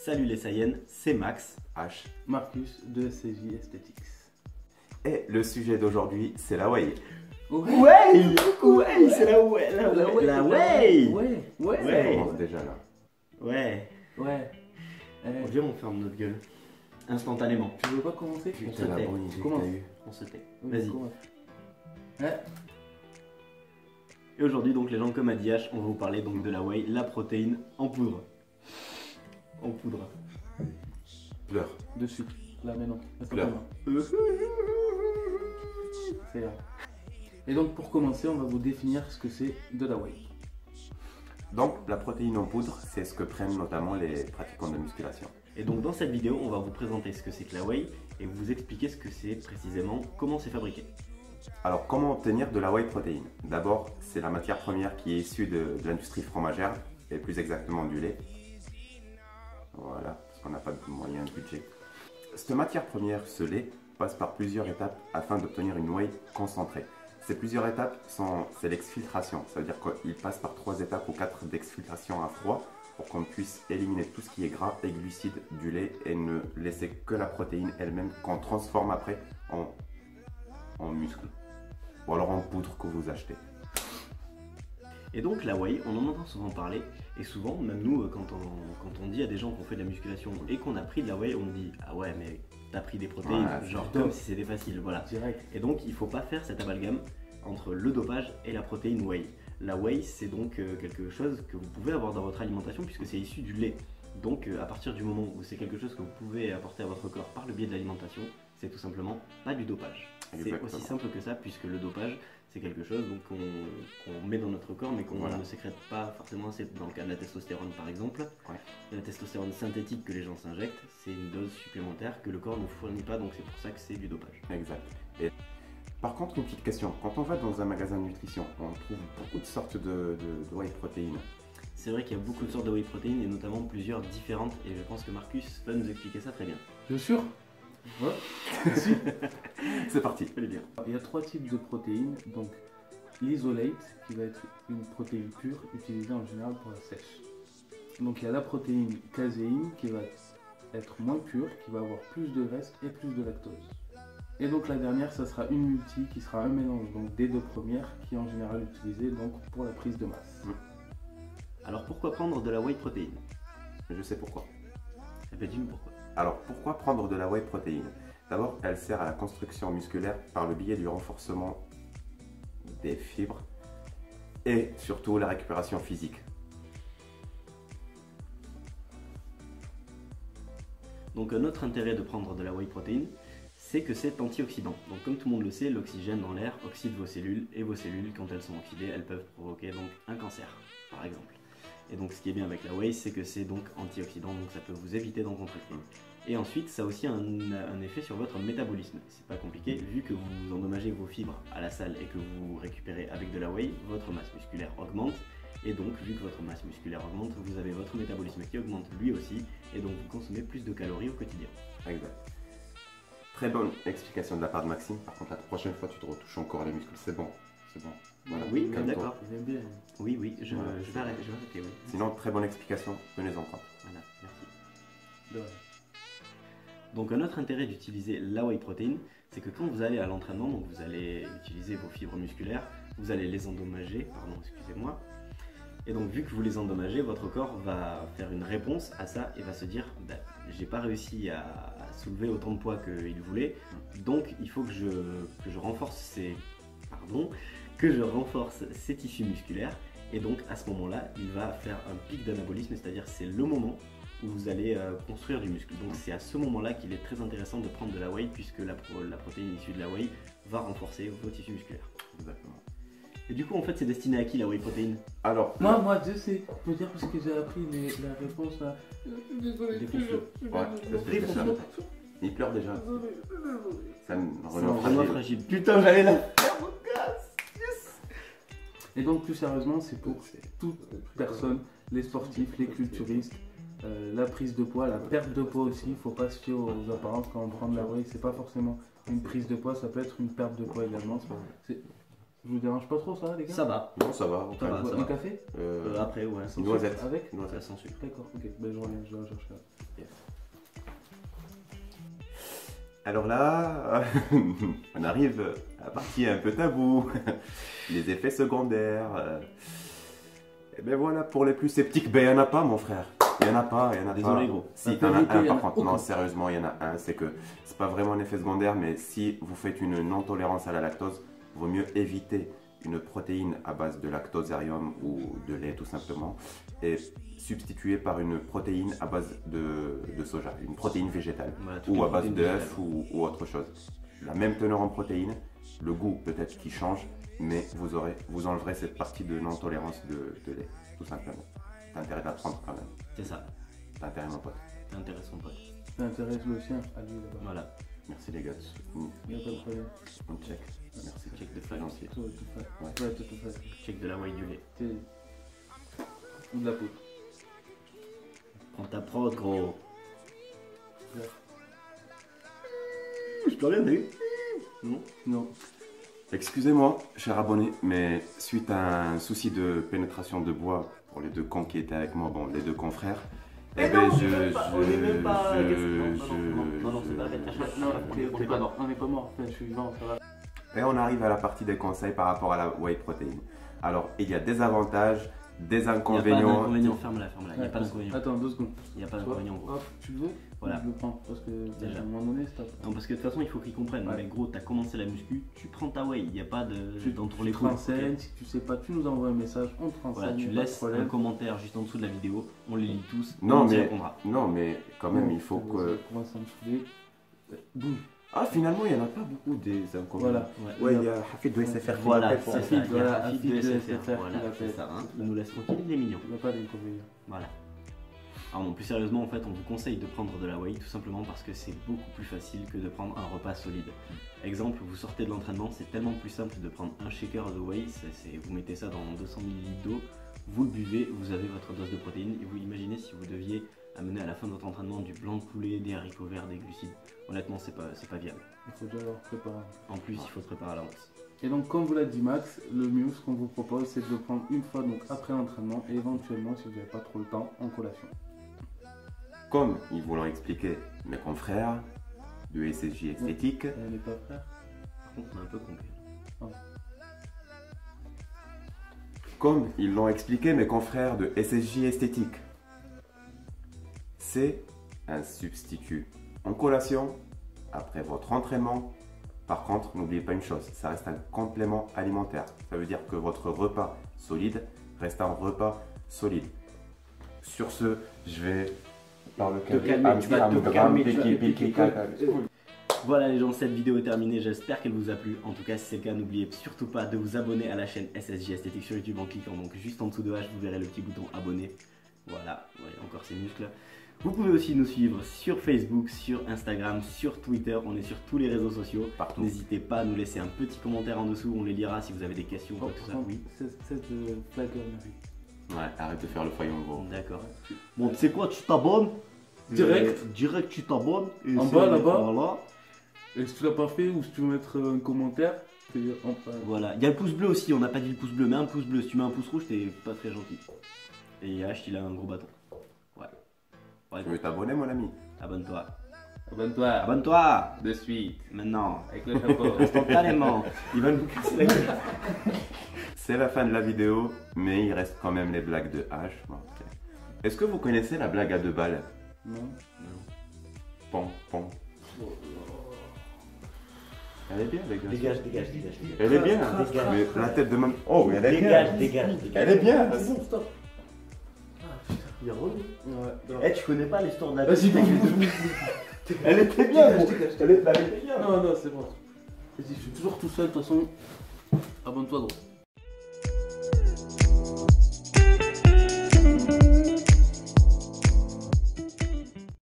Salut les Saiyans, c'est Max. H. Marcus de SCJ Aesthetics. Et le sujet d'aujourd'hui, c'est la whey. Ouais, c'est la way, la way. Ça commence déjà là. Ouais. On vient, on ferme notre gueule. Instantanément. Tu veux pas commencer? Putain, la bonne idée que Commence. t'as eue. On se tait. Oui, Vas-y. commence. Ouais. Et aujourd'hui, donc, les gens comme Adiash, on va vous parler donc de la whey, la protéine en poudre. En poudre. Pleure. Dessus. Là, mais non. Pleure. C'est là. Et donc, pour commencer, on va vous définir ce que c'est de la whey. Donc, la protéine en poudre, c'est ce que prennent notamment les pratiquants de musculation. Et donc, dans cette vidéo, on va vous présenter ce que c'est que la whey et vous expliquer ce que c'est précisément, comment c'est fabriqué. Alors, comment obtenir de la whey protéine? D'abord, c'est la matière première qui est issue de l'industrie fromagère, et plus exactement du lait. Voilà, parce qu'on n'a pas de moyens de budget. Cette matière première, ce lait, passe par plusieurs étapes afin d'obtenir une whey concentrée. Ces plusieurs étapes, c'est l'exfiltration. Ça veut dire qu'il passe par 3 étapes ou 4 d'exfiltration à froid pour qu'on puisse éliminer tout ce qui est gras et glucides du lait et ne laisser que la protéine elle-même qu'on transforme après en muscle. Ou alors en poudre que vous achetez. Et donc la whey, on en entend souvent parler, et souvent, même nous, quand on dit à des gens qu'on fait de la musculation et qu'on a pris de la whey, on dit « Ah ouais, mais t'as pris des protéines, Ouais, genre top. comme si c'était facile, voilà. » Direct. Et donc, il faut pas faire cet amalgame entre le dopage et la protéine whey. La whey, c'est donc quelque chose que vous pouvez avoir dans votre alimentation puisque c'est issu du lait. Donc, à partir du moment où c'est quelque chose que vous pouvez apporter à votre corps par le biais de l'alimentation, c'est tout simplement pas du dopage. C'est Exactement. aussi simple que ça, puisque le dopage, c'est quelque chose qu'on met dans notre corps, mais qu'on Voilà. ne sécrète pas forcément. C'est dans le cas de la testostérone, par exemple. Ouais. La testostérone synthétique que les gens s'injectent, c'est une dose supplémentaire que le corps ne fournit pas, donc c'est pour ça que c'est du dopage. Exact. Et par contre, une petite question. Quand on va dans un magasin de nutrition, on trouve beaucoup de sortes de whey protéines. C'est vrai qu'il y a beaucoup de sortes de whey protein et notamment plusieurs différentes, et je pense que Marcus va nous expliquer ça très bien. Bien sûr. Ouais. C'est parti. Allez bien. Il y a 3 types de protéines. Donc, l'isolate, qui va être une protéine pure utilisée en général pour la sèche. Donc, il y a la protéine caséine qui va être moins pure, qui va avoir plus de graisse et plus de lactose. Et donc, la dernière, ça sera une multi qui sera un mélange donc, des deux premières, qui est en général utilisée donc, pour la prise de masse. Alors pourquoi prendre de la whey protein? Je sais pourquoi. Eh bien, dis-nous pourquoi. Alors, pourquoi prendre de la whey protéine? D'abord, elle sert à la construction musculaire par le biais du renforcement des fibres et surtout la récupération physique. Donc un autre intérêt de prendre de la whey protein, c'est que c'est antioxydant. Donc comme tout le monde le sait, l'oxygène dans l'air oxyde vos cellules, et vos cellules, quand elles sont oxydées, elles peuvent provoquer donc un cancer, par exemple. Et donc ce qui est bien avec la whey, c'est que c'est donc antioxydant, donc ça peut vous éviter d'en contracter. Et ensuite, ça a aussi un effet sur votre métabolisme. C'est pas compliqué, vu que vous endommagez vos fibres à la salle et que vous récupérez avec de la whey, votre masse musculaire augmente. Et donc, vu que votre masse musculaire augmente, vous avez votre métabolisme qui augmente lui aussi, et donc vous consommez plus de calories au quotidien. Exact. Très bonne explication de la part de Maxime. Par contre, la prochaine fois, tu te retouches encore les muscles. C'est bon. C'est bon. Voilà. Oui, Calme-toi. d'accord. Il aime bien. Oui, je Voilà. vais arrêter, oui. Sinon, très bonne explication. Venez-en prendre. Voilà, merci. De rien. Donc un autre intérêt d'utiliser la whey protein, c'est que quand vous allez à l'entraînement, donc vous allez utiliser vos fibres musculaires, vous allez les endommager, pardon, excusez-moi. Et donc vu que vous les endommagez, votre corps va faire une réponse à ça et va se dire bah, j'ai pas réussi à soulever autant de poids qu'il voulait, donc il faut que je renforce ces tissus musculaires. Et donc à ce moment-là, il va faire un pic d'anabolisme, c'est-à-dire c'est le moment où vous allez construire du muscle. Donc c'est à ce moment-là qu'il est très intéressant de prendre de la whey, puisque la protéine issue de la whey va renforcer vos tissus musculaires. Exactement. Et du coup, en fait, c'est destiné à qui la whey protein? Alors, Moi, je sais. Je peux dire parce que j'ai appris la réponse là. Désolé, Défonce-le. ouais, parce que Défonce-le. il pleure déjà. Ça me C'est rend vraiment fragile. fragile. Putain, j'allais la faire, mon gars. Et donc, plus sérieusement, c'est pour toute personne, les sportifs, les culturistes, la prise de poids, la perte de poids aussi. Il ne faut pas se fier aux apparences quand on prend de la whey. C'est pas forcément une prise de poids, ça peut être une perte de poids également. Je vous dérange pas trop, ça va, les gars? Ça va. Non, ça va. Ça va, Ouais, ça un va. café? Après, ouais, sans Une noisette. sucre. Avec? Ouais, sans sucre. D'accord, ok. Ben, je reviens, je vais chercher. Alors là, on arrive à la partie un peu tabou, les effets secondaires. Et ben voilà, pour les plus sceptiques, ben il n'y en a pas, mon frère. Il n'y en a pas, il n'y en a Désolé, pas. gros. Si, La il y en a vérité, un il y en par a contre. Non, aucun. sérieusement, il y en a un. C'est que c'est pas vraiment un effet secondaire, mais si vous faites une non-tolérance à la lactose, vaut mieux éviter une protéine à base de lactosarium ou de lait tout simplement et substituer par une protéine à base de soja, une protéine végétale. Voilà, toutes Ou les à base protéines d'œuf végétales. ou autre chose. La même teneur en protéines, le goût peut-être qui change, mais vous enleverez cette partie de non-tolérance de lait, tout simplement. T'as intérêt d'apprendre quand même. C'est ça. T'as intérêt, mon pote. C'est intéressant, pote. Ça intéresse le sien, à lui là-bas. Voilà. Merci les gars. Il n'y a pas de problème. On check. Merci. Check de C'est flag. gentil. Tout, tout fait. Ouais. Ouais, tout fait. Check de la whey du lait. Ou de la poudre. Prends ta prod, gros. Ouais. Je peux rien dire. Non. Non. Excusez-moi, cher abonné, mais suite à un souci de pénétration de bois pour les deux cons qui étaient avec moi, bon, les deux confrères, Eh ben, non, on est même pas. Non, c'est pas Non, on n'est pas mort. On n'est pas mort. Enfin, je suis vivant, ça va. Et on arrive à la partie des conseils par rapport à la whey protein. Alors, il y a des avantages, des Il n'y a pas inconvénients. d'inconvénient, ferme-la, ferme-la. Il n'y a pas d'inconvénient. Attends, 2 secondes. Il n'y a pas d'inconvénient, gros. Hop, tu le veux? Voilà. Je le prends parce que Déjà. à un moment donné, c'est top. Non, parce que de toute façon, il faut qu'ils comprennent. Ouais. Mais gros, t'as commencé la muscu, tu prends ta whey. Il n'y a pas de. dans Tu les te couilles. renseignes, si tu sais pas, tu nous envoies un message, on te renseigne. Voilà, tu pas de laisses un problème. commentaire juste en dessous de la vidéo. On les lit tous. Non, on t'y mais- répondra. Non, mais quand même, il faut que. Comment ça me saouler. Boum. Ah, finalement, il n'y en a pas beaucoup des inconvénients. Voilà. Ouais, il y a Hafid de SFR qui Voilà, m'appelle pour c'est ça. ça. Il y a Voilà, Hafid Hafid de de SFR. SFR, Voilà, il a c'est fait. ça. Hein. Il nous laisse tranquille, il est mignon. Il n'y a pas d'inconvénient. Voilà. Alors bon, plus sérieusement, en fait, on vous conseille de prendre de la whey tout simplement parce que c'est beaucoup plus facile que de prendre un repas solide. Exemple, vous sortez de l'entraînement, c'est tellement plus simple de prendre un shaker de whey, vous mettez ça dans 200 ml d'eau, vous le buvez, vous avez votre dose de protéines et vous imaginez si vous deviez amener à la fin de votre entraînement du blanc de poulet, des haricots verts, des glucides. Honnêtement, c'est pas viable. Il faut déjà leur préparer. En plus, il faut se préparer à l'avance. Et donc, comme vous l'a dit Max, le mieux, ce qu'on vous propose, c'est de le prendre une fois donc après l'entraînement et éventuellement, si vous n'avez pas trop le temps, en collation. Comme ils vous l'ont expliqué mes confrères de SSJ Esthétique, On n'est pas frère. Par contre, on est un peu con. comme ils l'ont expliqué mes confrères de SSJ Esthétique, c'est un substitut en collation après votre entraînement. Par contre, n'oubliez pas une chose, ça reste un complément alimentaire. Ça veut dire que votre repas solide reste un repas solide. Sur ce, je vais par le Te calmer, tu vas te calmer, tu vas piquer. Voilà les gens, cette vidéo est terminée, j'espère qu'elle vous a plu. En tout cas, si c'est le cas, n'oubliez surtout pas de vous abonner à la chaîne SSJ Esthétique sur YouTube en cliquant donc juste en dessous de H, vous verrez le petit bouton abonner. Voilà, vous voyez encore ces muscles. Vous pouvez aussi nous suivre sur Facebook, sur Instagram, sur Twitter, on est sur tous les réseaux sociaux. Partout. N'hésitez pas à nous laisser un petit commentaire en dessous, on les lira si vous avez des questions ou quoi que ce soit. Oui, C'est de flagornerie. Ouais, arrête de faire le faillon gros. d'accord. Bon, tu sais quoi, tu t'abonnes Direct. Direct, tu t'abonnes. Et En c'est- bas, là-bas. Voilà. Et si tu l'as pas fait ou si tu veux mettre un commentaire, c'est Voilà, il y a le pouce bleu aussi, on n'a pas dit le pouce bleu, mais un pouce bleu, si tu mets un pouce rouge, t'es pas très gentil. Et H, il a un gros bâton. Ouais. Ouais, Tu veux t'abonner, mon ami? abonne-toi. Abonne-toi Abonne-toi de suite maintenant, avec le chapeau. instantanément. Il va nous casser la gueule. C'est la fin de la vidéo, mais il reste quand même les blagues de H. Bon, ok. Est-ce que vous connaissez la blague à 2 balles? Non. Pom, pom. Elle est bien, les gars. Dégage. Elle est bien. Dégage. Mais la tête de même. Oh, mais elle est Dégage. bien. Elle est bien. C'est bon, stop. Il est relou. Ouais. Eh, tu connais pas l'histoire de la Vas-y, Elle était bien, gros. Elle était bien. Non, non, c'est bon. Vas-y, je suis toujours tout seul, de toute façon. Abonne-toi, gros.